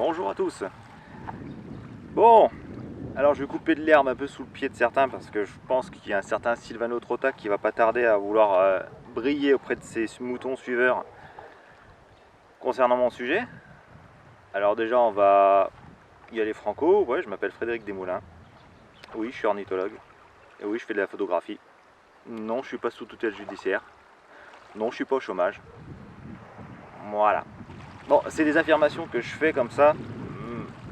Bonjour à tous. Bon, alors je vais couper de l'herbe un peu sous le pied de certains parce que je pense qu'il y a un certain Silvano Trotta qui va pas tarder à vouloir briller auprès de ses moutons suiveurs concernant mon sujet. Alors déjà on va y aller franco. Ouais, je m'appelle Frédéric Desmoulins. Oui, je suis ornithologue. Et oui, je fais de la photographie. Non, je suis pas sous tutelle judiciaire. Non, je suis pas au chômage. Voilà. Bon, c'est des affirmations que je fais comme ça.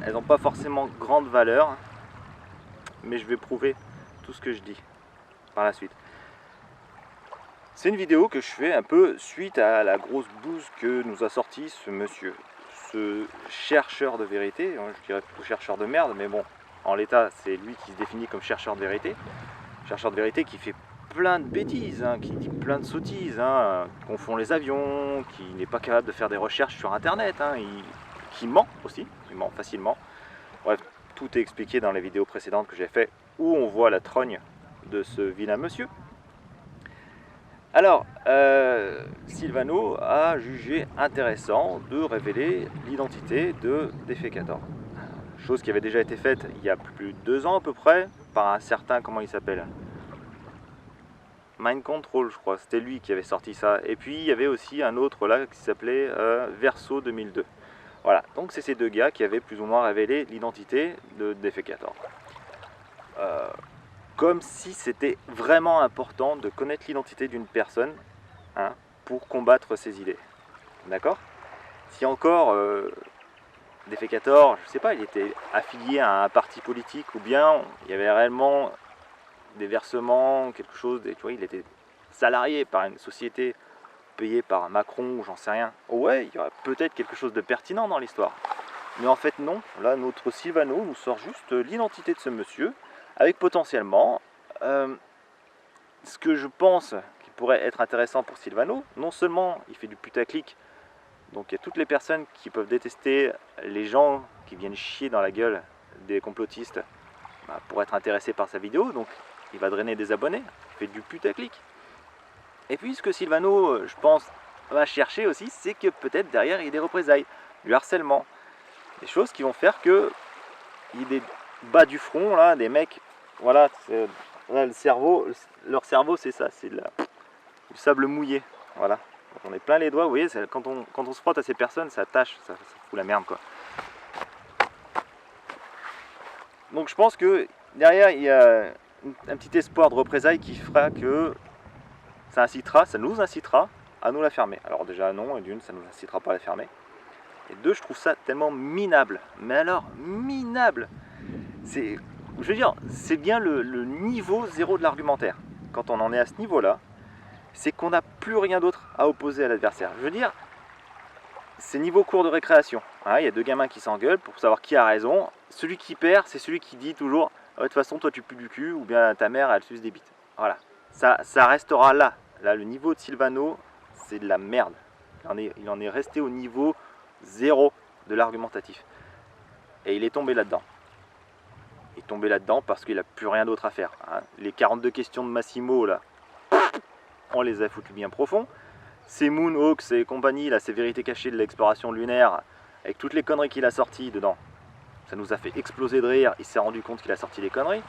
Elles n'ont pas forcément grande valeur, mais je vais prouver tout ce que je dis par la suite. C'est une vidéo que je fais un peu suite à la grosse bouse que nous a sorti ce monsieur, ce chercheur de vérité. Je dirais plutôt chercheur de merde, mais bon, en l'état c'est lui qui se définit comme chercheur de vérité. Chercheur de vérité qui fait plein de bêtises, qui dit plein de sottises, qui confond les avions, qui n'est pas capable de faire des recherches sur internet, qui ment aussi, il ment facilement. Bref, tout est expliqué dans les vidéos précédentes que j'ai fait où on voit la trogne de ce vilain monsieur. Alors, Silvano a jugé intéressant de révéler l'identité de Defecator. Chose qui avait déjà été faite il y a plus de 2 ans à peu près, par un certain, comment il s'appelle, Mind Control, je crois, c'était lui qui avait sorti ça. Et puis il y avait aussi un autre là qui s'appelait Verso 2002. Voilà, donc c'est ces deux gars qui avaient plus ou moins révélé l'identité de Defecator. Comme si c'était vraiment important de connaître l'identité d'une personne pour combattre ses idées. D'accord? Si encore Defecator, je sais pas, il était affilié à un parti politique ou bien il y avait réellement des versements, quelque chose, tu vois, il était salarié par une société payée par Macron ou j'en sais rien. Oh ouais, il y aurait peut-être quelque chose de pertinent dans l'histoire. Mais en fait non, là notre Silvano nous sort juste l'identité de ce monsieur, avec potentiellement ce que je pense qui pourrait être intéressant pour Silvano. Non seulement il fait du putaclic, donc il y a toutes les personnes qui peuvent détester les gens qui viennent chier dans la gueule des complotistes pour être intéressés par sa vidéo, donc il va drainer des abonnés, il fait du putaclic. Et puis ce que Silvano, je pense, va chercher aussi, c'est que peut-être derrière il y a des représailles, du harcèlement, des choses qui vont faire que il y a des bas du front là, des mecs, voilà, là, le cerveau, leur cerveau c'est ça, c'est du sable mouillé, voilà. Quand on est plein les doigts, vous voyez, quand on se frotte à ces personnes, ça tâche, ça fout la merde quoi. Donc je pense que derrière il y a un petit espoir de représailles qui fera que ça nous incitera à nous la fermer. Alors déjà non, et d'une, ça nous incitera pas à la fermer. Et deux, je trouve ça tellement minable. Mais alors, minable. Je veux dire, c'est bien le niveau zéro de l'argumentaire. Quand on en est à ce niveau-là, c'est qu'on n'a plus rien d'autre à opposer à l'adversaire. Je veux dire, c'est niveau cours de récréation. Il y a deux gamins qui s'engueulent pour savoir qui a raison. Celui qui perd, c'est celui qui dit toujours de toute façon, toi tu pues du cul, ou bien ta mère elle suce des bites. Voilà. Ça restera là. Là, le niveau de Silvano, c'est de la merde. Il en est resté au niveau zéro de l'argumentatif. Et il est tombé là-dedans. Il est tombé là-dedans parce qu'il n'a plus rien d'autre à faire. Les 42 questions de Massimo, là, on les a foutues bien profond. Ces Moonhawks et compagnie, là, ces vérités cachées de l'exploration lunaire, avec toutes les conneries qu'il a sorties dedans, ça nous a fait exploser de rire. Il s'est rendu compte qu'il a sorti les conneries.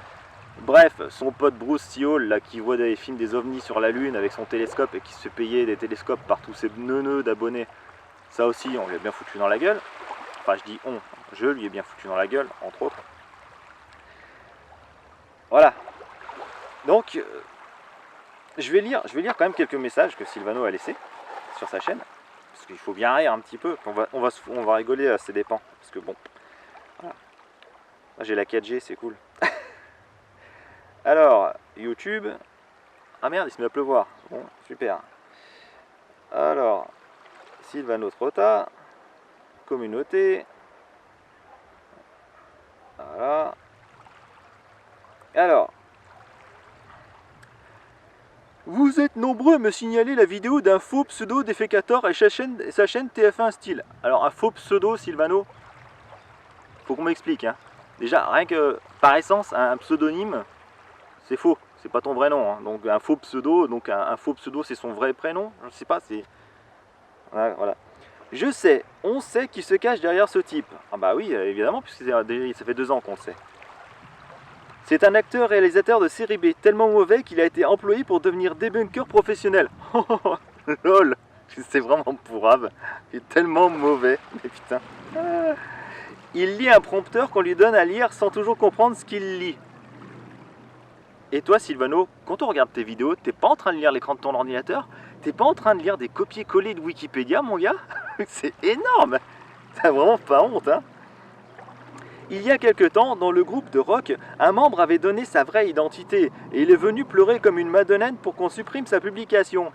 Bref, son pote Bruce Seale, là, qui voit des films des ovnis sur la Lune avec son télescope et qui se fait payer des télescopes par tous ces neuneux d'abonnés, ça aussi, on lui a bien foutu dans la gueule. Enfin, je dis on, je lui ai bien foutu dans la gueule, entre autres. Voilà. Donc, je vais lire quand même quelques messages que Silvano a laissés sur sa chaîne. Parce qu'il faut bien rire un petit peu. On va rigoler à ses dépens. Parce que bon, voilà. J'ai la 4G, c'est cool. Alors, YouTube. Ah merde, il se met à pleuvoir. Bon, super. Alors, Silvano Trotta. Communauté. Voilà. Alors. Vous êtes nombreux à me signaler la vidéo d'un faux pseudo Defecator et sa chaîne TF1 Style. Alors, un faux pseudo, Silvano, faut qu'on m'explique. Déjà, rien que par essence, un pseudonyme, c'est faux. C'est pas ton vrai nom. Donc, un faux pseudo, un faux pseudo, c'est son vrai prénom. Je sais pas, c'est. Voilà. Je sais, on sait qui se cache derrière ce type. Ah bah oui, évidemment, puisque ça fait 2 ans qu'on le sait. C'est un acteur réalisateur de série B, tellement mauvais qu'il a été employé pour devenir débunker professionnel. Lol, c'est vraiment pourrave. Il est tellement mauvais, mais putain. Il lit un prompteur qu'on lui donne à lire sans toujours comprendre ce qu'il lit. Et toi, Sylvano, quand on regarde tes vidéos, t'es pas en train de lire l'écran de ton ordinateur? T'es pas en train de lire des copier-coller de Wikipédia, mon gars? C'est énorme! T'as vraiment pas honte, hein? Il y a quelque temps, dans le groupe de rock, un membre avait donné sa vraie identité et il est venu pleurer comme une madeleine pour qu'on supprime sa publication.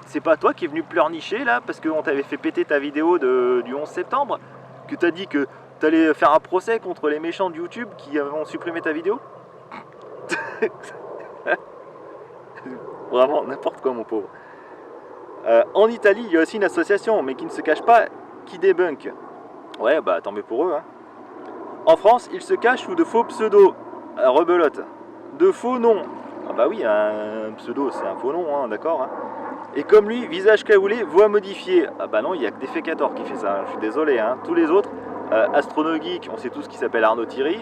C'est pas toi qui es venu pleurnicher là parce qu'on t'avait fait péter ta vidéo du 11 septembre? Que t'as dit que t'allais faire un procès contre les méchants de YouTube qui ont supprimé ta vidéo? Vraiment n'importe quoi, mon pauvre. En Italie, il y a aussi une association, mais qui ne se cache pas, qui débunk. Ouais, bah tant mieux pour eux, hein. En France, ils se cachent sous de faux pseudos, rebelote. De faux noms. Ah bah oui, un pseudo, c'est un faux nom, hein, d'accord, hein. Et comme lui, visage caoulé, voix modifiée. Ah bah non, il n'y a que Defecator qui fait ça, je suis désolé, hein. Tous les autres, Astronogeek, on sait tous qui s'appelle Arnaud Thierry.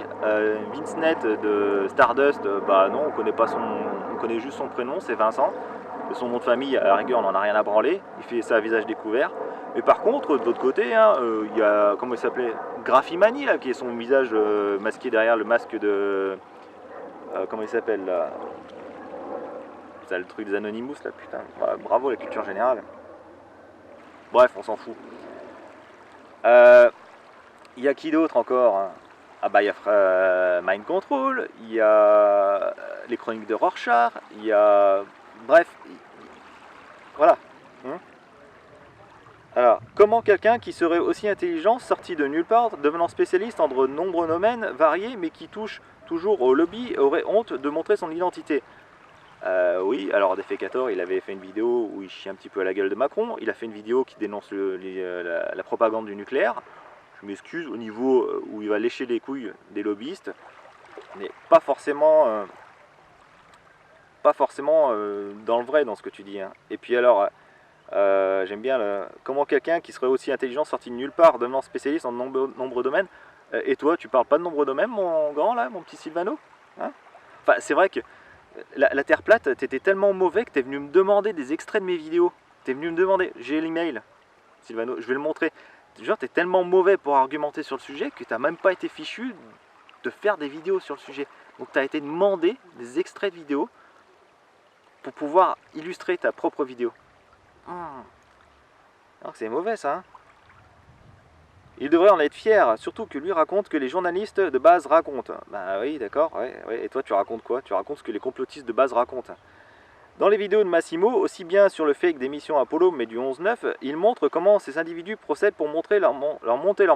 Vincenet de Stardust, bah non, on connaît juste son prénom, c'est Vincent. Son nom de famille, à la rigueur, on n'en a rien à branler. Il fait ça à visage découvert. Mais par contre, de l'autre côté, hein, il y a, comment il s'appelait, Graphimani, là, qui est son visage masqué derrière le masque de... comment il s'appelle, là? C'est le truc des Anonymous, là, putain. Ouais, bravo, la culture générale. Bref, on s'en fout. Il y a qui d'autre encore, hein? Ah bah il y a Mind Control, il y a les chroniques de Rorschach, il y a... Bref, voilà. Alors, comment quelqu'un qui serait aussi intelligent, sorti de nulle part, devenant spécialiste en de nombreux domaines variés, mais qui touche toujours au lobby, aurait honte de montrer son identité? Oui, alors Defecator, il avait fait une vidéo où il chie un petit peu à la gueule de Macron, il a fait une vidéo qui dénonce la propagande du nucléaire. Je m'excuse, au niveau où il va lécher les couilles des lobbyistes, mais pas forcément dans le vrai dans ce que tu dis, hein. Et puis alors, j'aime bien comment quelqu'un qui serait aussi intelligent sorti de nulle part, devenant spécialiste en nombreux domaines. Et toi, tu parles pas de nombreux domaines, mon grand là, mon petit Sylvano, hein? Enfin, c'est vrai que la Terre plate, t'étais tellement mauvais que t'es venu me demander des extraits de mes vidéos. T'es venu me demander, j'ai l'email, Sylvano, je vais le montrer. Genre, t'es tellement mauvais pour argumenter sur le sujet que t'as même pas été fichu de faire des vidéos sur le sujet. Donc t'as été demandé des extraits de vidéos pour pouvoir illustrer ta propre vidéo. Alors que c'est mauvais ça, hein. Il devrait en être fier, surtout que lui raconte que les journalistes de base racontent. Bah oui, d'accord, ouais. Et toi tu racontes quoi? Tu racontes ce que les complotistes de base racontent. Dans les vidéos de Massimo, aussi bien sur le fake des missions Apollo mais du 11-9, il montre comment ces individus procèdent pour monter leur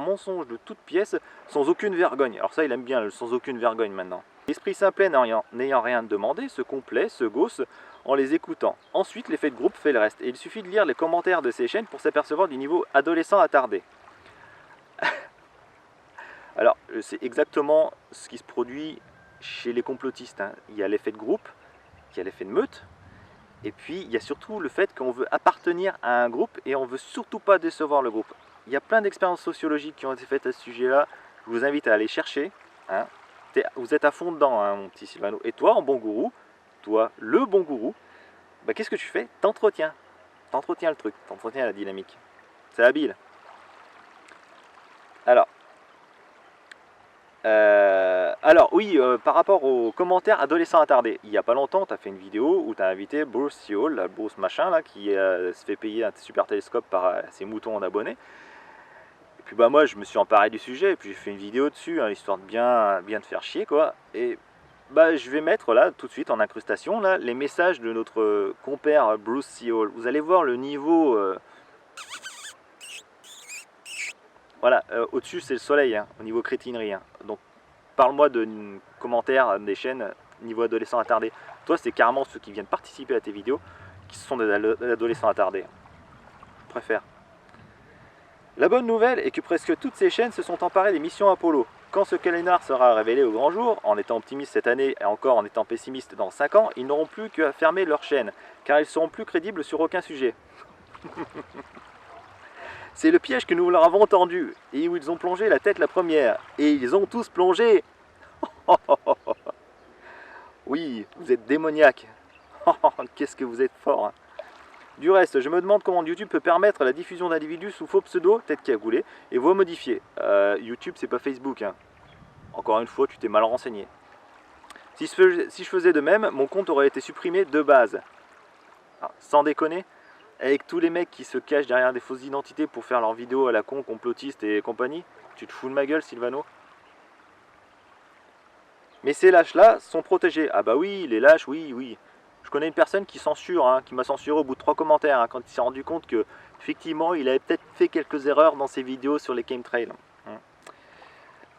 mensonge de toutes pièces sans aucune vergogne. Alors ça il aime bien le sans aucune vergogne maintenant. L'esprit simplet n'ayant rien demandé se complaît, se gausse en les écoutant. Ensuite l'effet de groupe fait le reste et il suffit de lire les commentaires de ces chaînes pour s'apercevoir du niveau adolescent attardé. Alors c'est exactement ce qui se produit chez les complotistes, hein. Il y a l'effet de groupe, il y a l'effet de meute. Et puis, il y a surtout le fait qu'on veut appartenir à un groupe et on ne veut surtout pas décevoir le groupe. Il y a plein d'expériences sociologiques qui ont été faites à ce sujet-là. Je vous invite à aller chercher, hein. Vous êtes à fond dedans, hein, mon petit Sylvano. Et toi, en bon gourou, toi, le bon gourou, bah, qu'est-ce que tu fais? T'entretiens. T'entretiens le truc, t'entretiens la dynamique. C'est habile. Alors oui, par rapport aux commentaires adolescents attardés, il n'y a pas longtemps, tu as fait une vidéo où tu as invité Bruce Seoul, Bruce machin, là, qui se fait payer un super télescope par ses moutons en abonnés. Et puis bah moi, je me suis emparé du sujet, et puis j'ai fait une vidéo dessus, hein, histoire de bien te faire chier, quoi. Et bah je vais mettre là, tout de suite, en incrustation, là, les messages de notre compère Bruce Seoul. Vous allez voir le niveau... Voilà, au-dessus c'est le soleil, hein, au niveau crétinerie, hein. Donc parle-moi de commentaires des chaînes niveau adolescents attardés. Toi, c'est carrément ceux qui viennent participer à tes vidéos qui sont des adolescents attardés. Je préfère. La bonne nouvelle est que presque toutes ces chaînes se sont emparées des missions Apollo. Quand ce calendar sera révélé au grand jour, en étant optimiste cette année et encore en étant pessimiste dans 5 ans, ils n'auront plus qu'à fermer leur chaîne, car ils seront plus crédibles sur aucun sujet. C'est le piège que nous leur avons tendu, et où ils ont plongé la tête la première. Et ils ont tous plongé. Oui, vous êtes démoniaque. Qu'est-ce que vous êtes fort. Hein. Du reste, je me demande comment YouTube peut permettre la diffusion d'individus sous faux pseudo, tête cagoulée, et voix modifiée. YouTube, c'est pas Facebook. Hein. Encore une fois, tu t'es mal renseigné. Si je faisais de même, mon compte aurait été supprimé de base. Ah, sans déconner, avec tous les mecs qui se cachent derrière des fausses identités pour faire leurs vidéos à la con, complotistes et compagnie, tu te fous de ma gueule, Sylvano? Mais ces lâches-là sont protégés. Ah bah oui, les lâches, oui, oui. Je connais une personne qui censure, hein, qui m'a censuré au bout de 3 commentaires, hein, quand il s'est rendu compte que, effectivement, il avait peut-être fait quelques erreurs dans ses vidéos sur les chemtrails.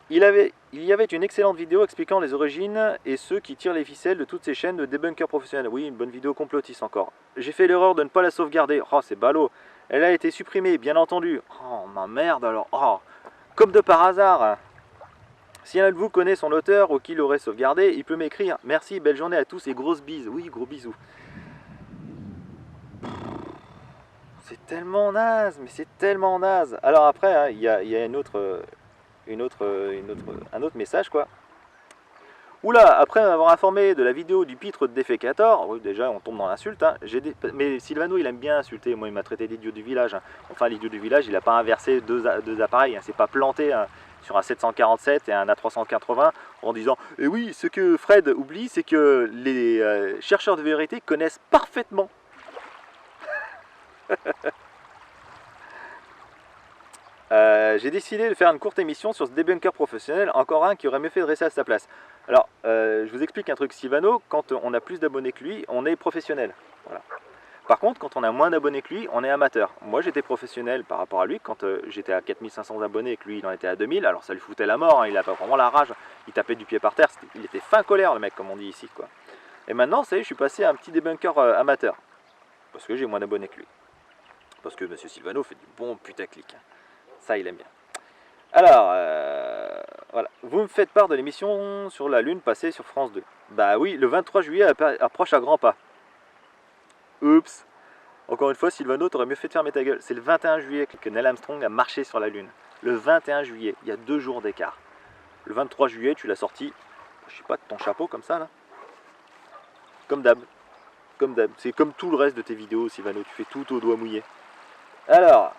Il y avait une excellente vidéo expliquant les origines et ceux qui tirent les ficelles de toutes ces chaînes de débunkers professionnels. Oui, une bonne vidéo complotiste encore. J'ai fait l'erreur de ne pas la sauvegarder. Oh, c'est ballot. Elle a été supprimée, bien entendu. Oh, ma merde alors. Oh, comme de par hasard. Si un de vous connaît son auteur ou qui l'aurait sauvegardé, il peut m'écrire. Merci, belle journée à tous et grosses bises. Oui, gros bisous. C'est tellement naze, mais c'est tellement naze. Alors après, hein, il y a un autre message quoi. Oula, après m'avoir informé de la vidéo du pitre de défécator, oui, déjà on tombe dans l'insulte, hein, mais Sylvano il aime bien insulter, moi il m'a traité d'idiot du village, hein. Enfin l'idiot du village il n'a pas inversé deux appareils, hein. C'est pas planté hein, sur un 747 et un A380 en disant et oui, ce que Fred oublie c'est que les chercheurs de vérité connaissent parfaitement. J'ai décidé de faire une courte émission sur ce débunker professionnel, encore un qui aurait mieux fait de rester à sa place. Alors, je vous explique un truc, Sylvano, quand on a plus d'abonnés que lui, on est professionnel. Voilà. Par contre, quand on a moins d'abonnés que lui, on est amateur. Moi, j'étais professionnel par rapport à lui, quand j'étais à 4500 abonnés et que lui, il en était à 2000, alors ça lui foutait la mort, hein, il avait vraiment la rage, il tapait du pied par terre, il était fin colère, le mec, comme on dit ici, quoi. Et maintenant, ça y est, je suis passé à un petit débunker amateur, parce que j'ai moins d'abonnés que lui. Parce que M. Sylvano fait du bon putaclic. Ça, il aime bien. Alors, voilà. Vous me faites part de l'émission sur la Lune passée sur France 2. Bah oui, le 23 juillet approche à grands pas. Oups. Encore une fois, Sylvano, t'aurais mieux fait de fermer ta gueule. C'est le 21 juillet que Neil Armstrong a marché sur la Lune. Le 21 juillet, il y a 2 jours d'écart. Le 23 juillet, tu l'as sorti, je sais pas, de ton chapeau comme ça, là. Comme d'hab. Comme d'hab. C'est comme tout le reste de tes vidéos, Sylvano. Tu fais tout au doigt mouillé. Alors...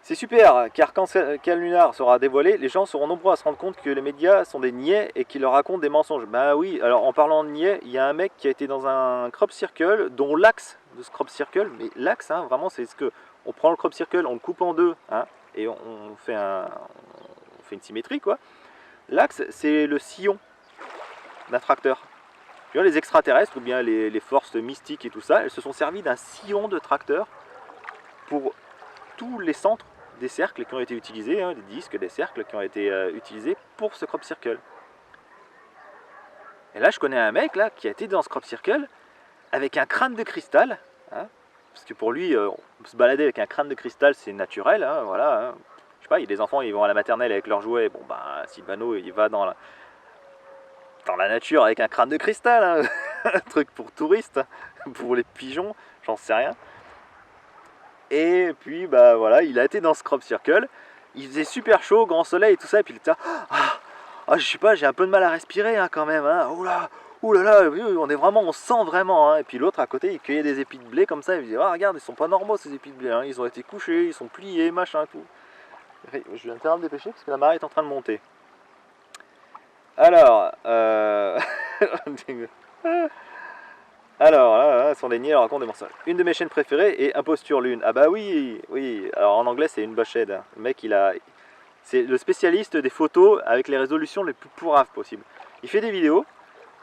C'est super, car quand Calunar sera dévoilé, les gens seront nombreux à se rendre compte que les médias sont des niais et qu'ils leur racontent des mensonges. Bah oui, alors en parlant de niais, il y a un mec qui a été dans un crop circle, dont l'axe de ce crop circle, mais l'axe, hein, vraiment, c'est ce que... On prend le crop circle, on le coupe en deux, hein, et on fait une symétrie, quoi. L'axe, c'est le sillon d'un tracteur. Tu vois, les extraterrestres, ou bien les forces mystiques et tout ça, elles se sont servies d'un sillon de tracteur pour tous les centres des cercles qui ont été utilisés, hein, des disques, des cercles qui ont été utilisés pour ce crop circle. Et là, je connais un mec là qui a été dans ce crop circle avec un crâne de cristal, hein, parce que pour lui, se balader avec un crâne de cristal, c'est naturel, hein, voilà. Hein. Je sais pas, il y a des enfants, ils vont à la maternelle avec leurs jouets. Bon, ben, Sylvano, il va dans la nature avec un crâne de cristal, hein. Un truc pour touristes, pour les pigeons, j'en sais rien. Et puis bah voilà, il a été dans ce crop circle, il faisait super chaud, grand soleil et tout ça, et puis il était je sais pas, j'ai un peu de mal à respirer hein, quand même, hein. Ouh là là, on sent vraiment, hein. Et puis l'autre à côté, il cueillait des épis de blé comme ça, il me disait, regarde, ils sont pas normaux ces épis de blé, hein. Ils ont été couchés, ils sont pliés, machin, tout. Je vais intérêt à me dépêcher parce que la marée est en train de monter. Alors, Alors, là, sont des niais, elle raconte des mensonges. Une de mes chaînes préférées est Imposture Lune. Ah bah oui, oui. Alors en anglais, c'est une Bushed. Le mec, c'est le spécialiste des photos avec les résolutions les plus pourraves possibles. Il fait des vidéos,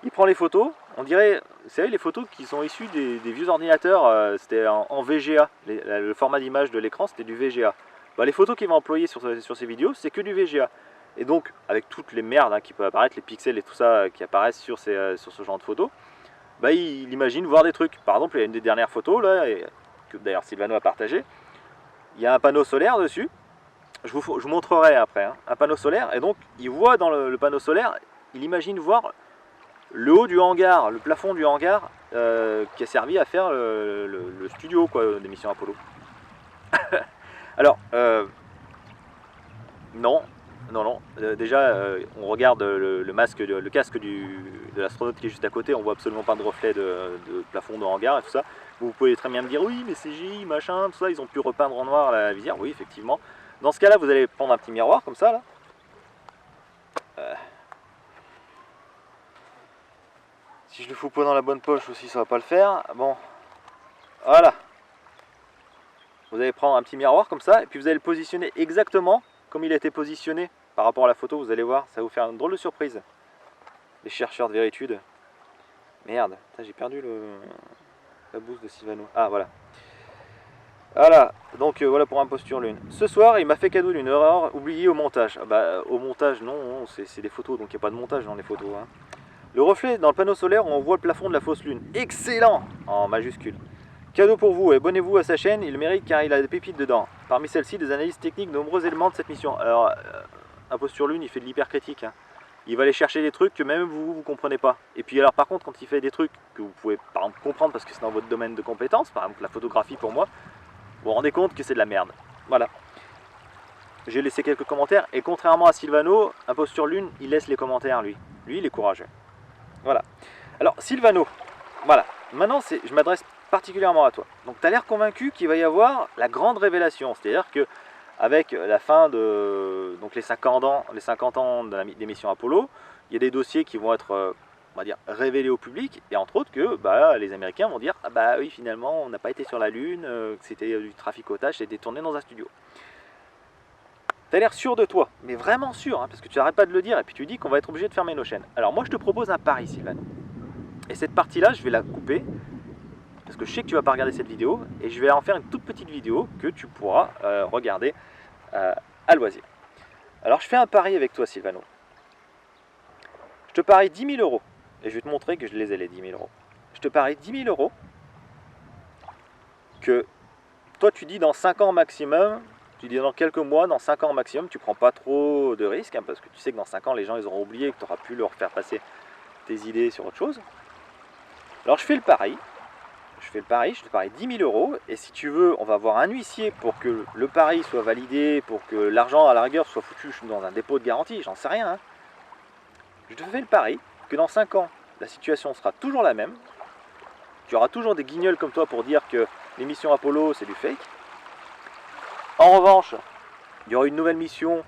il prend les photos, on dirait, vous savez, les photos qui sont issues des vieux ordinateurs, c'était en VGA. Le format d'image de l'écran, c'était du VGA. Bah, les photos qu'il va employer sur ces vidéos, c'est que du VGA. Et donc, avec toutes les merdes hein, qui peuvent apparaître, les pixels et tout ça qui apparaissent sur ce genre de photos, bah, il imagine voir des trucs. Par exemple, il y a une des dernières photos, là, que d'ailleurs Sylvano a partagé. Il y a un panneau solaire dessus. Je vous montrerai après. Hein, un panneau solaire. Et donc, il voit dans le panneau solaire, il imagine voir le haut du hangar, le plafond du hangar qui a servi à faire le studio des missions Apollo. Alors, non, déjà, on regarde le masque, le casque de l'astronaute qui est juste à côté, on voit absolument pas de reflet de plafond de hangar et tout ça. Vous pouvez très bien me dire, oui, mais CGI, machin, tout ça, ils ont pu repeindre en noir la visière. Oui, effectivement. Dans ce cas-là, vous allez prendre un petit miroir comme ça, là. Si je le fous pas dans la bonne poche aussi, ça va pas le faire. Bon, voilà. Vous allez prendre un petit miroir comme ça, et puis vous allez le positionner exactement comme il a été positionné par rapport à la photo. Vous allez voir, ça va vous faire une drôle de surprise. Les chercheurs de véritude. Merde, j'ai perdu la bouse de Sylvano. Ah, voilà. Voilà, donc voilà pour Imposture Lune. Ce soir, il m'a fait cadeau d'une erreur oubliée au montage. Ah bah, au montage, non, c'est des photos, donc il n'y a pas de montage dans les photos. Hein. Le reflet dans le panneau solaire où on voit le plafond de la fausse lune. Excellent! En majuscule. Cadeau pour vous, et abonnez-vous à sa chaîne, il le mérite car il a des pépites dedans. Parmi celles-ci, des analyses techniques de nombreux éléments de cette mission. Alors, Imposture Lune, il fait de l'hypercritique. Hein. Il va aller chercher des trucs que même vous comprenez pas. Et puis alors par contre, quand il fait des trucs que vous pouvez par exemple comprendre parce que c'est dans votre domaine de compétence, par exemple la photographie pour moi, vous vous rendez compte que c'est de la merde. Voilà. J'ai laissé quelques commentaires et contrairement à Sylvano, Imposture Lune, il laisse les commentaires lui. Lui, il est courageux. Voilà. Alors Sylvano, voilà. Maintenant, je m'adresse particulièrement à toi. Donc tu as l'air convaincu qu'il va y avoir la grande révélation. C'est-à-dire que avec la fin de donc les 50 ans des missions Apollo, il y a des dossiers qui vont être on va dire révélés au public et entre autres que les Américains vont dire ah bah oui finalement on n'a pas été sur la Lune, que c'était du traficotage, c'était tourné dans un studio. Tu as l'air sûr de toi, mais vraiment sûr, hein, parce que tu n'arrêtes pas de le dire et puis tu dis qu'on va être obligé de fermer nos chaînes. Alors moi je te propose un pari Sylvain. Et cette partie-là je vais la couper parce que je sais que tu vas pas regarder cette vidéo et je vais en faire une toute petite vidéo que tu pourras regarder à loisir. Alors je fais un pari avec toi Sylvano. Je te parie 10 000 € et je vais te montrer que je les ai les 10 000 €. Je te parie 10 000 € que toi tu dis dans 5 ans maximum, tu dis dans quelques mois, dans 5 ans maximum, tu prends pas trop de risques hein, parce que tu sais que dans 5 ans les gens ils auront oublié que tu auras pu leur faire passer tes idées sur autre chose. Alors je fais le pari. Je te parie 10 000 € et si tu veux, on va avoir un huissier pour que le pari soit validé, pour que l'argent à la rigueur soit foutu dans un dépôt de garantie, j'en sais rien. Hein. Je te fais le pari que dans 5 ans, la situation sera toujours la même. Tu auras toujours des guignols comme toi pour dire que les missions Apollo c'est du fake. En revanche, il y aura une nouvelle mission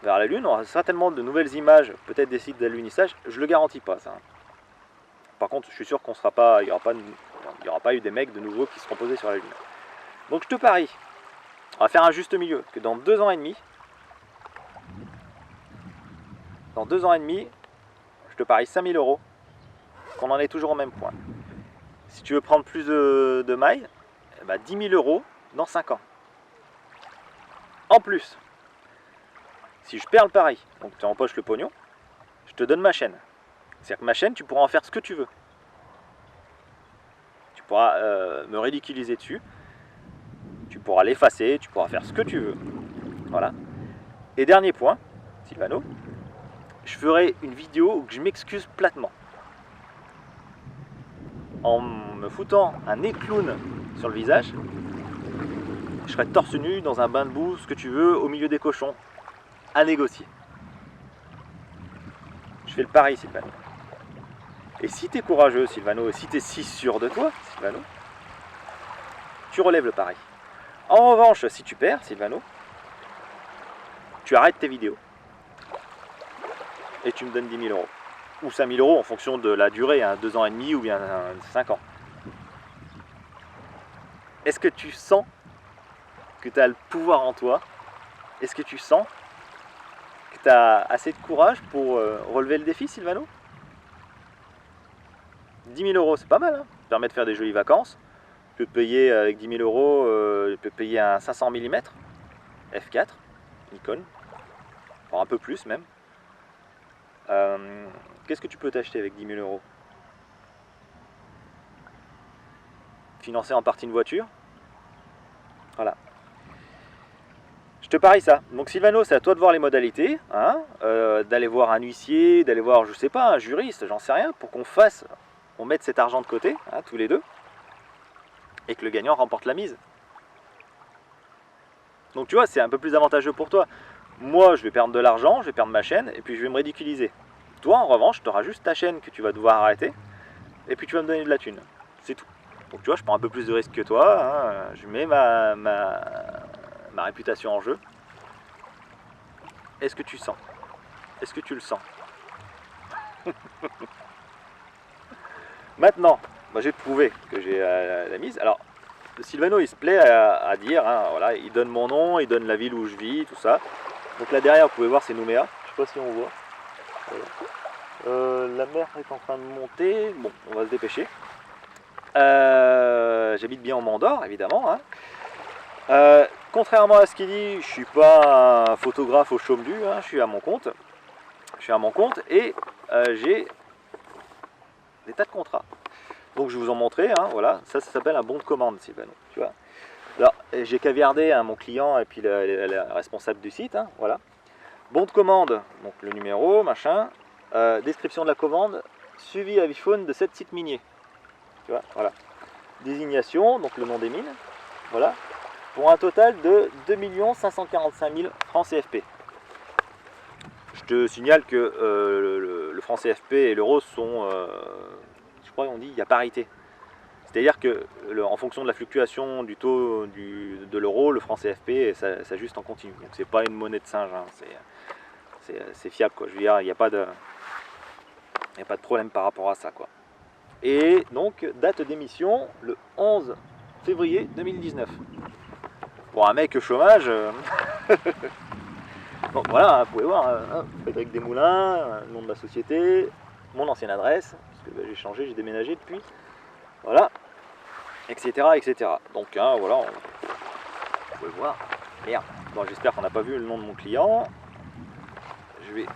vers la Lune, on aura certainement de nouvelles images, peut-être des sites d'alunissage, je le garantis pas ça. Par contre, je suis sûr qu'on sera pas, il n'y aura pas eu des mecs de nouveau qui seront posés sur la Lune. Donc je te parie, on va faire un juste milieu, que dans 2 ans et demi, je te parie 5 000 € qu'on en est toujours au même point. Si tu veux prendre plus de mailles, 10 000 € dans 5 ans. En plus, si je perds le pari, donc tu empoches le pognon, je te donne ma chaîne. C'est-à-dire que ma chaîne, tu pourras en faire ce que tu veux. Tu pourras me ridiculiser dessus, tu pourras l'effacer, tu pourras faire ce que tu veux. Voilà. Et dernier point, Sylvano, je ferai une vidéo où je m'excuse platement. En me foutant un nez de clown sur le visage, je serai torse nu dans un bain de boue, ce que tu veux, au milieu des cochons, à négocier. Je fais le pari, Sylvano. Et si tu es courageux, Sylvano, et si tu es si sûr de toi, Sylvano, tu relèves le pari. En revanche, si tu perds, Sylvano, tu arrêtes tes vidéos. Et tu me donnes 10 000 €. Ou 5 000 € en fonction de la durée, hein, 2 ans et demi ou bien 5 ans. Est-ce que tu sens que tu as le pouvoir en toi? Est-ce que tu sens que tu as assez de courage pour relever le défi, Sylvano? 10 000 €, c'est pas mal, hein. Ça permet de faire des jolies vacances. Tu peux te payer avec 10 000 €, tu peux te payer un 500 mm f4, Nikon, enfin un peu plus même. Qu'est-ce que tu peux t'acheter avec 10 000 €? Financer en partie une voiture. Voilà. Je te parie ça. Donc Sylvano, c'est à toi de voir les modalités, hein, d'aller voir un huissier, d'aller voir, je sais pas, un juriste, j'en sais rien, pour qu'on mette cet argent de côté, hein, tous les deux, et que le gagnant remporte la mise. Donc tu vois, c'est un peu plus avantageux pour toi. Moi, je vais perdre de l'argent, je vais perdre ma chaîne, et puis je vais me ridiculiser. Toi, en revanche, tu auras juste ta chaîne que tu vas devoir arrêter, et puis tu vas me donner de la thune. C'est tout. Donc tu vois, je prends un peu plus de risques que toi, hein. Je mets ma réputation en jeu. Est-ce que tu sens? Est-ce que tu le sens? Maintenant, moi j'ai prouvé que j'ai la mise. Alors, Sylvano, il se plaît à dire, hein, voilà, il donne mon nom, il donne la ville où je vis, tout ça. Donc là derrière, vous pouvez voir, c'est Nouméa. Je sais pas si on voit. Voilà. La mer est en train de monter. Bon, on va se dépêcher. J'habite bien en Mandor, évidemment. Hein. Contrairement à ce qu'il dit, je suis pas un photographe au chaume-du, hein, je suis à mon compte. Je suis à mon compte et j'ai des tas de contrats. Donc je vais vous en montrer, hein, voilà, ça s'appelle un bon de commande, Sylvano, tu vois. Alors j'ai caviardé hein, mon client et puis la responsable du site, hein, voilà. Bon de commande, donc le numéro, machin, description de la commande, suivi à iPhone de 7 sites miniers, tu vois, voilà. Désignation, donc le nom des mines, voilà, pour un total de 2 545 000 francs CFP. Je te signale que le franc CFP et l'euro sont, je crois qu'on dit, il y a parité. C'est-à-dire que en fonction de la fluctuation du taux de l'euro, le franc CFP s'ajuste en continu. Donc c'est pas une monnaie de singe, hein. C'est fiable, quoi. Je veux dire, il n'y a pas de problème par rapport à ça, quoi. Et donc date d'émission le 11 février 2019. Pour un mec au chômage. Donc voilà, vous pouvez voir, hein, Frédéric Desmoulins, le nom de la société, mon ancienne adresse, parce que j'ai changé, j'ai déménagé depuis. Voilà. Etc. etc. Donc hein, voilà, vous pouvez voir. Merde. Bon, j'espère qu'on n'a pas vu le nom de mon client. Je vais.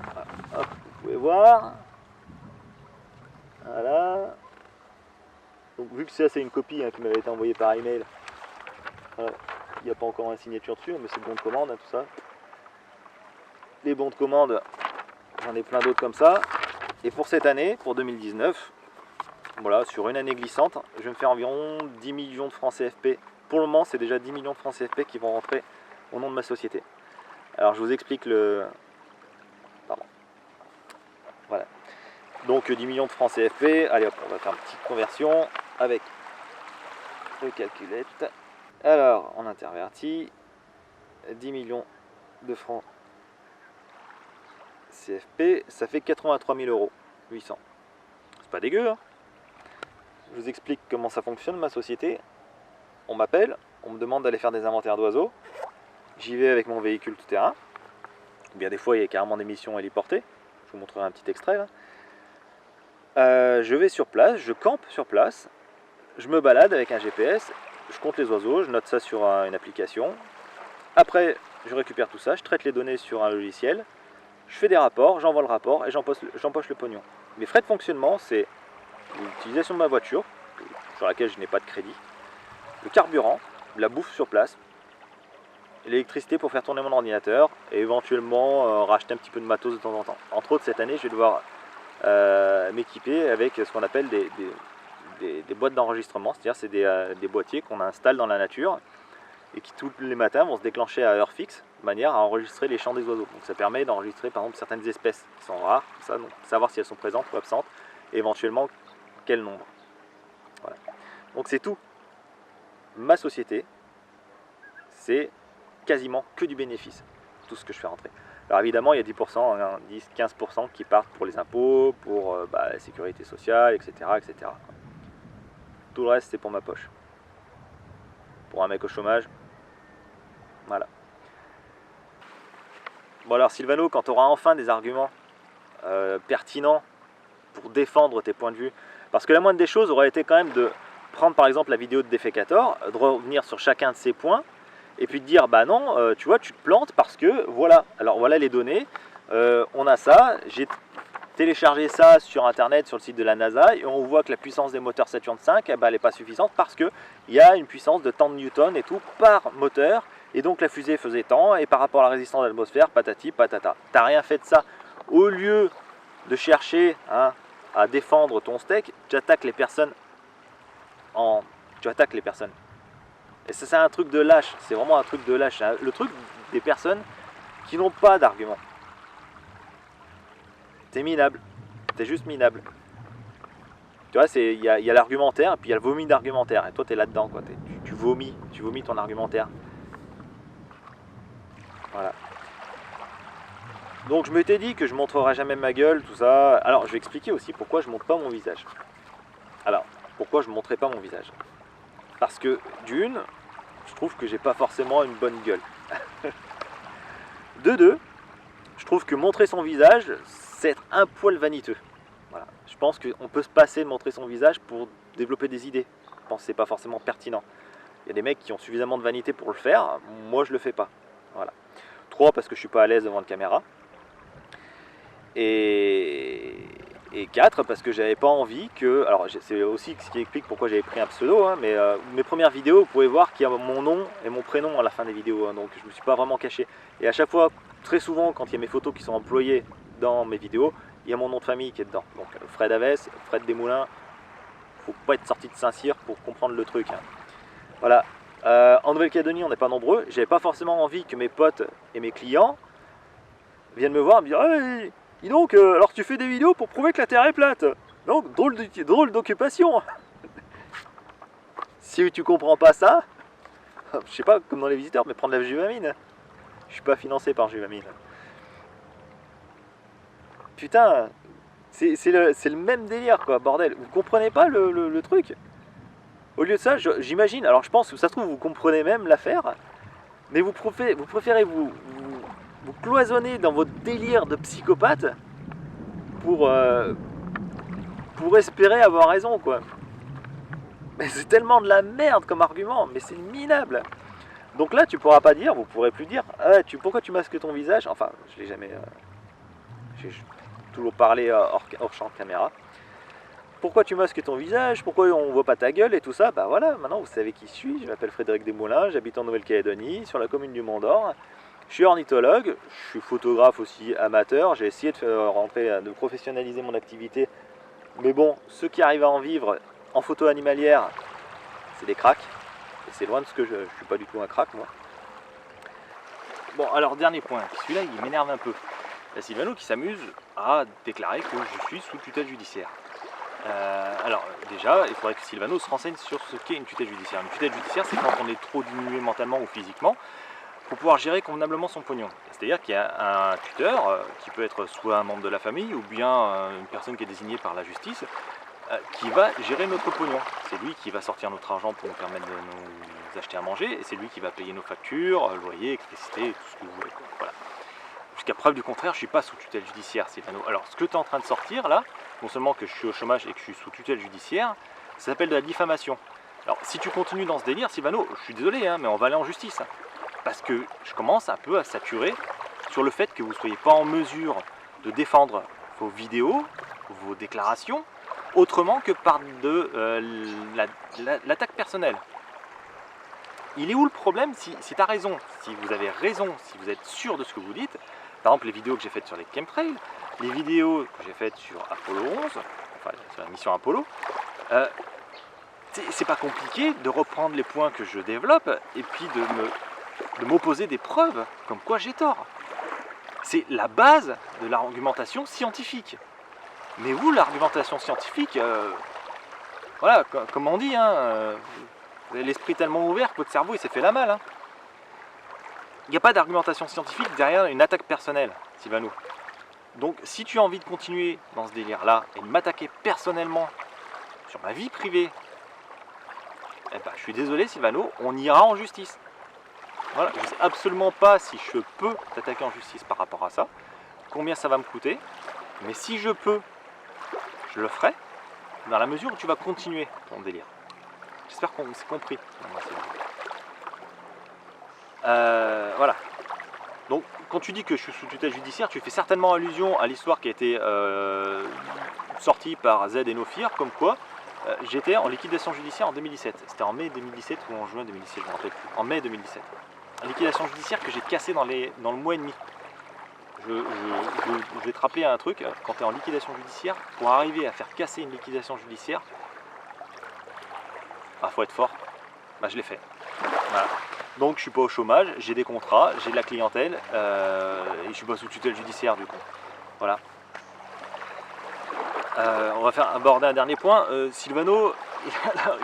Voilà. Hop, vous pouvez voir. Voilà. Donc vu que ça c'est une copie hein, qui m'avait été envoyée par email. Voilà. Il n'y a pas encore une signature dessus, mais c'est bon de commande, hein, tout ça. Les bons de commande, j'en ai plein d'autres comme ça. Et pour cette année, pour 2019, voilà, sur une année glissante, je vais me faire environ 10 millions de francs CFP. Pour le moment, c'est déjà 10 millions de francs CFP qui vont rentrer au nom de ma société. Alors, je vous explique le... Pardon. Voilà. Donc, 10 millions de francs CFP. Allez hop, on va faire une petite conversion avec le calculette. Alors, on intervertit. 10 millions de francs CFP, ça fait 83 000 € 800. C'est pas dégueu, hein. Je vous explique comment ça fonctionne, ma société. On m'appelle, on me demande d'aller faire des inventaires d'oiseaux. J'y vais avec mon véhicule tout terrain. Ou bien des fois, il y a carrément des missions héliportées. Je vous montrerai un petit extrait là. Je vais sur place, je campe sur place. Je me balade avec un GPS. Je compte les oiseaux, je note ça sur une application. Après, je récupère tout ça, je traite les données sur un logiciel. Je fais des rapports, j'envoie le rapport et j'empoche le pognon. Mes frais de fonctionnement, c'est l'utilisation de ma voiture, sur laquelle je n'ai pas de crédit, le carburant, la bouffe sur place, l'électricité pour faire tourner mon ordinateur et éventuellement racheter un petit peu de matos de temps en temps. Entre autres, cette année, je vais devoir m'équiper avec ce qu'on appelle des boîtes d'enregistrement, c'est-à-dire c'est des boîtiers qu'on installe dans la nature et qui tous les matins vont se déclencher à heure fixe de manière à enregistrer les chants des oiseaux. Donc ça permet d'enregistrer par exemple certaines espèces qui sont rares, ça, donc savoir si elles sont présentes ou absentes et éventuellement quel nombre. Voilà. Donc c'est tout. Ma société, c'est quasiment que du bénéfice, tout ce que je fais rentrer. Alors évidemment, il y a 10%, 10-15% qui partent pour les impôts, pour la sécurité sociale, etc., etc. Tout le reste, c'est pour ma poche. Pour un mec au chômage, voilà. Bon alors Sylvano, quand tu auras enfin des arguments pertinents pour défendre tes points de vue, parce que la moindre des choses aurait été quand même de prendre par exemple la vidéo de Defecator, de revenir sur chacun de ces points, et puis de dire bah non, tu vois, tu te plantes parce que voilà, alors voilà les données, on a ça, j'ai téléchargé ça sur internet, sur le site de la NASA, et on voit que la puissance des moteurs Saturn V, elle n'est pas suffisante parce qu'il y a une puissance de tant de newtons et tout par moteur, et donc la fusée faisait tant, et par rapport à la résistance de l'atmosphère, patati patata. T'as rien fait de ça. Au lieu de chercher hein, à défendre ton steak, tu attaques les personnes. Et ça, c'est un truc de lâche, c'est vraiment un truc de lâche. Le truc des personnes qui n'ont pas d'argument. T'es minable, t'es juste minable. Tu vois, il y a l'argumentaire, et puis il y a le vomi d'argumentaire. Et toi, t'es là-dedans, quoi. Tu vomis ton argumentaire. Voilà. Donc je m'étais dit que je montrerai jamais ma gueule, tout ça. Alors je vais expliquer aussi pourquoi je montre pas mon visage. Alors, pourquoi je ne montrerai pas mon visage? Parce que d'une, je trouve que j'ai pas forcément une bonne gueule. De deux, je trouve que montrer son visage, c'est être un poil vaniteux. Voilà. Je pense qu'on peut se passer de montrer son visage pour développer des idées. Je pense que c'est pas forcément pertinent. Il y a des mecs qui ont suffisamment de vanité pour le faire, moi je le fais pas. Voilà. 3, parce que je suis pas à l'aise devant une caméra. Et 4, parce que j'avais pas envie que... Alors c'est aussi ce qui explique pourquoi j'avais pris un pseudo, hein, mais mes premières vidéos, vous pouvez voir qu'il y a mon nom et mon prénom à la fin des vidéos, hein, donc je me suis pas vraiment caché. Et à chaque fois, très souvent, quand il y a mes photos qui sont employées dans mes vidéos, il y a mon nom de famille qui est dedans. Donc Fred Aves, Fred Desmoulins, faut pas être sorti de Saint-Cyr pour comprendre le truc. Hein. Voilà. En Nouvelle-Calédonie, on n'est pas nombreux. J'avais pas forcément envie que mes potes et mes clients viennent me voir et me dire hey, dis donc, alors tu fais des vidéos pour prouver que la Terre est plate. Donc, drôle d'occupation. Si tu comprends pas ça, je sais pas, comme dans les visiteurs, mais prendre la Juvamine. Je suis pas financé par Juvamine. Putain, c'est le même délire, quoi, bordel. Vous comprenez pas le truc? Au lieu de ça, j'imagine, alors je pense que ça se trouve, vous comprenez même l'affaire, mais vous préférez vous cloisonner dans votre délire de psychopathe pour espérer avoir raison, quoi. Mais c'est tellement de la merde comme argument, mais c'est minable. Donc là, tu pourras pas dire, vous pourrez plus dire, ah, pourquoi tu masques ton visage? Enfin, je l'ai jamais... j'ai toujours parlé hors champ de caméra. Pourquoi tu masques ton visage? Pourquoi on voit pas ta gueule et tout ça? Bah voilà, maintenant vous savez qui je suis. Je m'appelle Frédéric Desmoulins, j'habite en Nouvelle-Calédonie, sur la commune du Mont d'Or. Je suis ornithologue, je suis photographe aussi amateur. J'ai essayé de professionnaliser mon activité. Mais bon, ceux qui arrivent à en vivre en photo animalière, c'est des cracks. Et c'est loin de ce que je suis pas du tout un crack, moi. Bon, alors dernier point, celui-là il m'énerve un peu. Il y a Sylvano qui s'amuse à déclarer que je suis sous tutelle judiciaire. Alors déjà, il faudrait que Sylvano se renseigne sur ce qu'est une tutelle judiciaire. Une tutelle judiciaire, c'est quand on est trop diminué mentalement ou physiquement pour pouvoir gérer convenablement son pognon. C'est-à-dire qu'il y a un tuteur qui peut être soit un membre de la famille ou bien une personne qui est désignée par la justice qui va gérer notre pognon. C'est lui qui va sortir notre argent pour nous permettre de nous acheter à manger et c'est lui qui va payer nos factures, loyer, électricité, tout ce que vous voulez. Voilà. Jusqu'à preuve du contraire, je ne suis pas sous tutelle judiciaire, Sylvano. Alors, ce que tu es en train de sortir là, non seulement que je suis au chômage et que je suis sous tutelle judiciaire, ça s'appelle de la diffamation. Alors, si tu continues dans ce délire, Sylvano, je suis désolé, hein, mais on va aller en justice. Parce que je commence un peu à saturer sur le fait que vous ne soyez pas en mesure de défendre vos vidéos, vos déclarations, autrement que par l'attaque personnelle. Il est où le problème si tu as raison, si vous avez raison, si vous êtes sûr de ce que vous dites? Par exemple, les vidéos que j'ai faites sur les chemtrails, les vidéos que j'ai faites sur Apollo 11, enfin sur la mission Apollo, c'est pas compliqué de reprendre les points que je développe et puis de m'opposer des preuves comme quoi j'ai tort. C'est la base de l'argumentation scientifique. Mais vous, l'argumentation scientifique, voilà, comme on dit, hein, vous avez l'esprit tellement ouvert que votre cerveau il s'est fait la malle. Hein. Il n'y a pas d'argumentation scientifique derrière une attaque personnelle, Sylvano. Donc si tu as envie de continuer dans ce délire-là et de m'attaquer personnellement sur ma vie privée, eh ben, je suis désolé Sylvano, on ira en justice. Voilà, je ne sais absolument pas si je peux t'attaquer en justice par rapport à ça, combien ça va me coûter, mais si je peux, je le ferai, dans la mesure où tu vas continuer ton délire. J'espère qu'on s'est compris. Voilà. Donc, quand tu dis que je suis sous tutelle judiciaire, tu fais certainement allusion à l'histoire qui a été sortie par Z et Nofir, comme quoi j'étais en liquidation judiciaire en 2017. C'était en mai 2017 ou en juin 2017, je ne me rappelle plus. En mai 2017. Une liquidation judiciaire que j'ai cassée dans le mois et demi. Je vais te rappeler un truc, quand tu es en liquidation judiciaire, pour arriver à faire casser une liquidation judiciaire, bah, faut être fort. Bah, je l'ai fait. Voilà. Donc je suis pas au chômage, j'ai des contrats, j'ai de la clientèle, et je suis pas sous tutelle judiciaire du coup. Voilà. On va aborder un dernier point. Sylvano,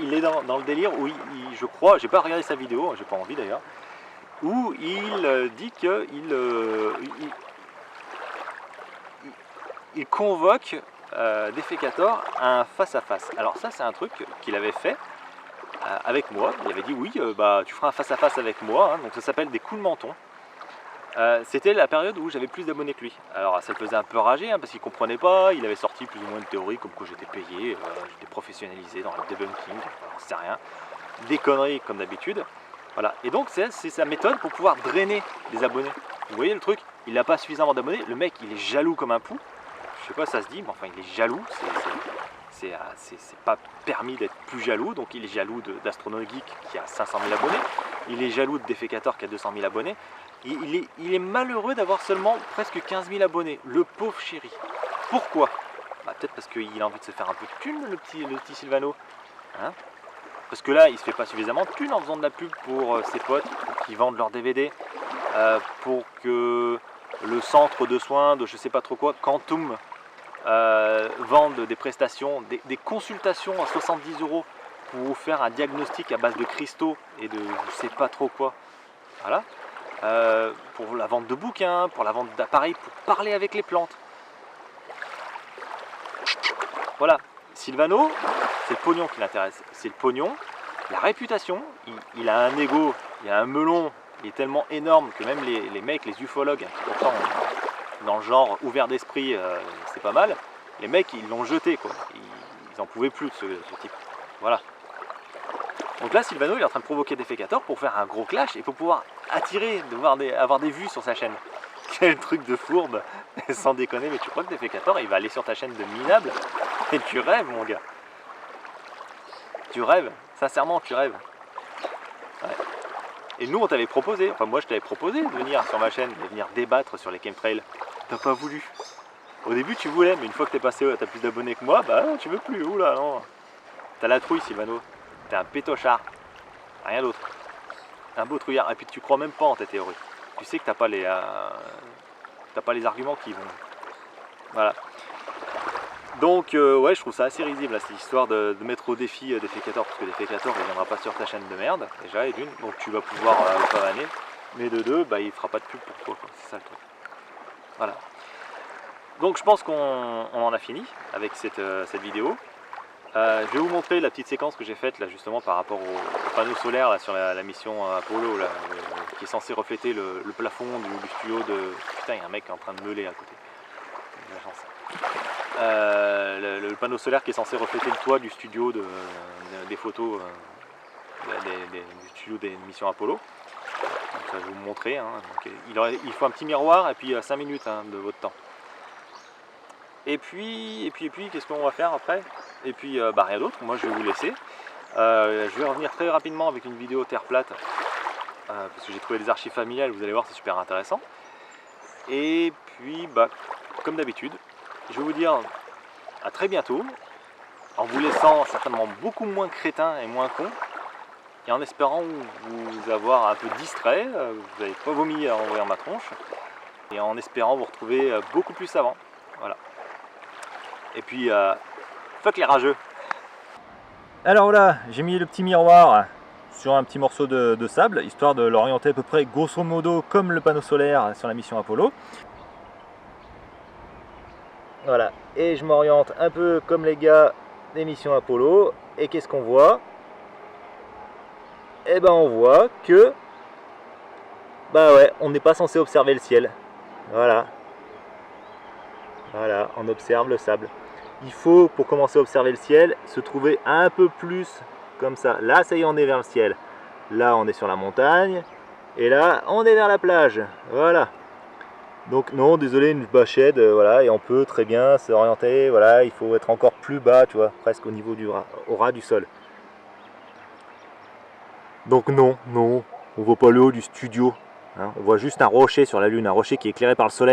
il est dans le délire où je crois, j'ai pas regardé sa vidéo, j'ai pas envie d'ailleurs, où il dit il convoque Defecator à un face-à-face. Alors ça c'est un truc qu'il avait fait avec moi. Il avait dit oui, bah, tu feras un face-à-face avec moi, hein. Donc ça s'appelle des coups de menton. C'était la période où j'avais plus d'abonnés que lui. Alors ça le faisait un peu rager, hein, parce qu'il comprenait pas, il avait sorti plus ou moins une théorie comme quoi j'étais payé, j'étais professionnalisé dans le debunking, on sait rien, des conneries comme d'habitude. Voilà. Et donc c'est sa méthode pour pouvoir drainer des abonnés. Vous voyez le truc, il n'a pas suffisamment d'abonnés, le mec il est jaloux comme un pou. Je sais pas si ça se dit, mais enfin il est jaloux, c'est pas permis d'être plus jaloux, donc il est jaloux d'Astronaut Geek qui a 500 000 abonnés, il est jaloux de Defecator qui a 200 000 abonnés, il est malheureux d'avoir seulement presque 15 000 abonnés, le pauvre chéri. Pourquoi? Bah, peut-être parce qu'il a envie de se faire un peu de thune, le petit Sylvano, hein, parce que là il se fait pas suffisamment de thune en faisant de la pub pour ses potes, pour qu'ils vendent leurs DVD, pour que le centre de soins de je sais pas trop quoi, Quantum, vendent des prestations, des consultations à 70 € pour vous faire un diagnostic à base de cristaux et de je sais pas trop quoi. Voilà. Pour la vente de bouquins, pour la vente d'appareils, pour parler avec les plantes. Voilà. Sylvano, c'est le pognon qui l'intéresse. C'est le pognon, la réputation. Il a un ego, il a un melon, il est tellement énorme que même les mecs, les ufologues, qui pourtant dans le genre ouvert d'esprit, c'est pas mal, les mecs ils l'ont jeté quoi, ils en pouvaient plus de ce type. Voilà. Donc là Sylvano il est en train de provoquer Defecator pour faire un gros clash et pour pouvoir attirer, avoir des vues sur sa chaîne. Quel truc de fourbe, sans déconner, mais tu crois que Defecator il va aller sur ta chaîne de minable? Et tu rêves mon gars. Tu rêves, sincèrement tu rêves. Ouais. Et nous on t'avait proposé, enfin moi je t'avais proposé de venir sur ma chaîne, de venir débattre sur les chemtrails. T'as pas voulu. Au début tu voulais, mais une fois que t'es passé, t'as plus d'abonnés que moi, bah tu veux plus, oula non. T'as la trouille Sylvano, t'es un pétochard, rien d'autre. Un beau trouillard, et puis tu crois même pas en ta théorie. Tu sais que t'as pas les arguments qui vont. Voilà. Donc ouais je trouve ça assez risible là, cette histoire de mettre au défi Defecator, parce que Defecator il viendra pas sur ta chaîne de merde, déjà, et d'une, donc tu vas pouvoir le pavaner, mais de deux, bah il fera pas de pub pour toi, c'est ça le truc. Voilà. Donc je pense qu'on en a fini avec cette vidéo. Je vais vous montrer la petite séquence que j'ai faite là justement par rapport au panneau solaire là, sur la mission Apollo là, qui est censé refléter le plafond du studio de... Putain il y a un mec qui est en train de meuler à côté. La chance. Le panneau solaire qui est censé refléter le toit du studio des photos du studio des missions Apollo. Donc ça, je vais vous montrer. Hein. Donc, il faut un petit miroir et puis 5 minutes hein, de votre temps. Et puis qu'est-ce qu'on va faire après? Et puis bah, rien d'autre, moi je vais vous laisser. Je vais revenir très rapidement avec une vidéo terre plate. Parce que j'ai trouvé des archives familiales, vous allez voir c'est super intéressant. Et puis bah, comme d'habitude, je vais vous dire à très bientôt, en vous laissant certainement beaucoup moins crétin et moins con, et en espérant vous avoir un peu distrait, vous n'avez pas vomi à envers ma tronche, et en espérant vous retrouver beaucoup plus avant. Voilà. Et puis, fuck les rageux. Alors voilà, j'ai mis le petit miroir sur un petit morceau de sable, histoire de l'orienter à peu près grosso modo comme le panneau solaire sur la mission Apollo. Voilà, et je m'oriente un peu comme les gars des missions Apollo, et qu'est-ce qu'on voit? Eh ben on voit que, bah ouais, on n'est pas censé observer le ciel. Voilà. Voilà, on observe le sable. Il faut, pour commencer à observer le ciel, se trouver un peu plus comme ça. Là, ça y est, on est vers le ciel. Là, on est sur la montagne. Et là, on est vers la plage. Voilà. Donc non, désolé, une bâchette, voilà, et on peut très bien s'orienter, voilà, il faut être encore plus bas, tu vois, presque au niveau au ras du sol. Donc non, on voit pas le haut du studio, hein, on voit juste un rocher sur la lune, un rocher qui est éclairé par le soleil.